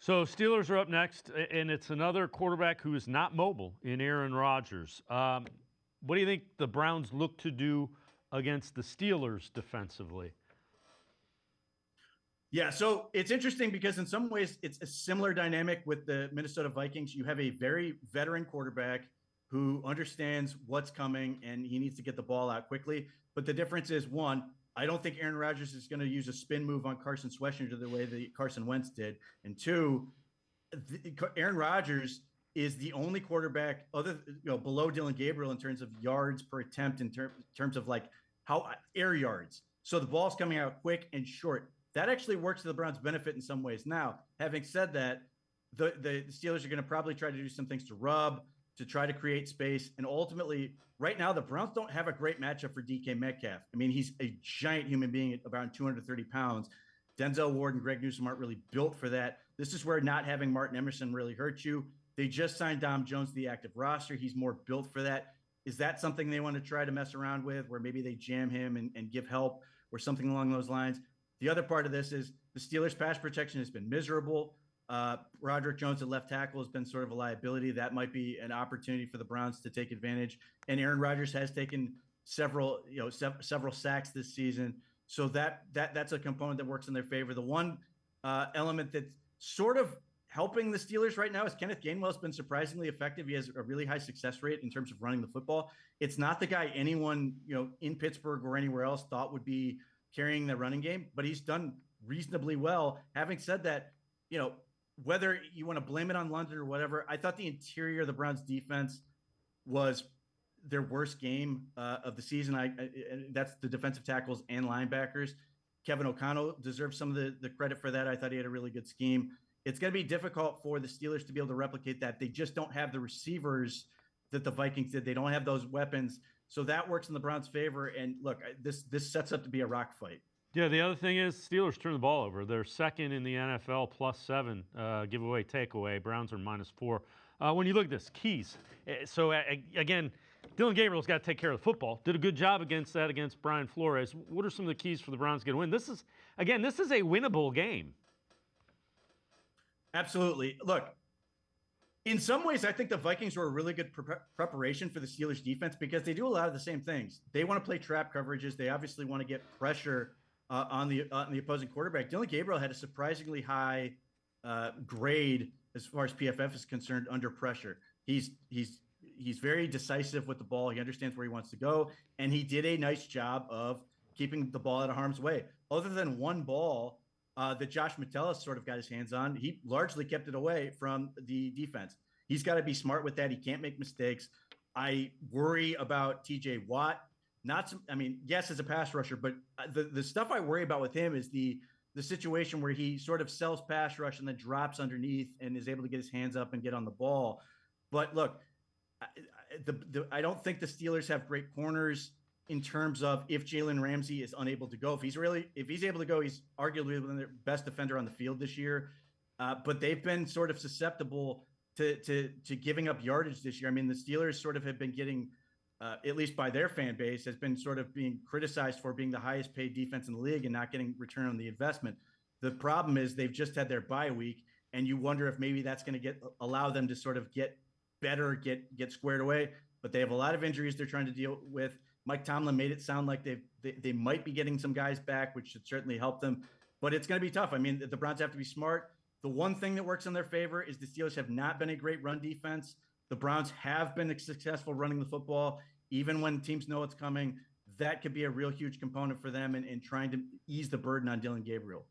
So Steelers are up next, and it's another quarterback who is not mobile in Aaron Rodgers. What do you think the Browns look to do against the Steelers defensively? Yeah, so it's interesting because in some ways it's a similar dynamic with the Minnesota Vikings. You have a very veteran quarterback who understands what's coming and he needs to get the ball out quickly. But the difference is one, I don't think Aaron Rodgers is going to use a spin move on Carson Schwarzenegger the way that Carson Wentz did. And two, Aaron Rodgers is the only quarterback below Dylan Gabriel in terms of yards per attempt terms of like how air yards. So the ball's coming out quick and short. That actually works to the Browns' benefit in some ways. Now, having said that, the Steelers are going to probably try to do some things to rub, to try to create space. And ultimately, right now, the Browns don't have a great matchup for DK Metcalf. I mean, he's a giant human being at about 230 pounds. Denzel Ward and Greg Newsome aren't really built for that. This is where not having Martin Emerson really hurts you. They just signed Dom Jones to the active roster. He's more built for that. Is that something they want to try to mess around with, where maybe they jam him and give help or something along those lines? The other part of this is the Steelers' pass protection has been miserable. Roderick Jones at left tackle has been sort of a liability. That might be an opportunity for the Browns to take advantage. And Aaron Rodgers has taken several sacks this season. So that's a component that works in their favor. The one element that's sort of helping the Steelers right now is Kenneth Gainwell's been surprisingly effective. He has a really high success rate in terms of running the football. It's not the guy anyone in Pittsburgh or anywhere else thought would be carrying the running game, but he's done reasonably well. Having said that, whether you want to blame it on London or whatever, I thought the interior of the Browns defense was their worst game of the season. That's the defensive tackles and linebackers. Kevin O'Connell deserves some of the credit for that. I thought he had a really good scheme. It's going to be difficult for the Steelers to be able to replicate that. They just don't have the receivers that the Vikings did. They don't have those weapons. So that works in the Browns' favor. And look, this sets up to be a rock fight. Yeah, the other thing is Steelers turn the ball over. They're second in the NFL, +7 giveaway, takeaway. Browns are -4. When you look at this, keys. So again, Dylan Gabriel's got to take care of the football. Did a good job against Brian Flores. What are some of the keys for the Browns to get a win? This is a winnable game. Absolutely. Look, in some ways, I think the Vikings were a really good preparation for the Steelers defense because they do a lot of the same things. They want to play trap coverages. They obviously want to get pressure on the opposing quarterback. Dylan Gabriel had a surprisingly high grade as far as PFF is concerned under pressure. He's very decisive with the ball. He understands where he wants to go, and he did a nice job of keeping the ball out of harm's way. Other than one ball that Josh Metellus sort of got his hands on, he largely kept it away from the defense. He's got to be smart with that. He can't make mistakes. I worry about TJ Watt. Yes, as a pass rusher, but the stuff I worry about with him is the situation where he sort of sells pass rush and then drops underneath and is able to get his hands up and get on the ball. But look, I don't think the Steelers have great corners in terms of if Jalen Ramsey is unable to go. If he's able to go, he's arguably one of their best defender on the field this year. But they've been sort of susceptible to giving up yardage this year. I mean, the Steelers sort of have been getting, at least by their fan base, has been sort of being criticized for being the highest paid defense in the league and not getting return on the investment. The problem is they've just had their bye week, and you wonder if maybe that's going to allow them to sort of get better, get squared away. But they have a lot of injuries they're trying to deal with. Mike Tomlin made it sound like they might be getting some guys back, which should certainly help them. But it's going to be tough. I mean, the Browns have to be smart. The one thing that works in their favor is the Steelers have not been a great run defense. The Browns have been successful running the football, even when teams know it's coming. That could be a real huge component for them in trying to ease the burden on Dylan Gabriel.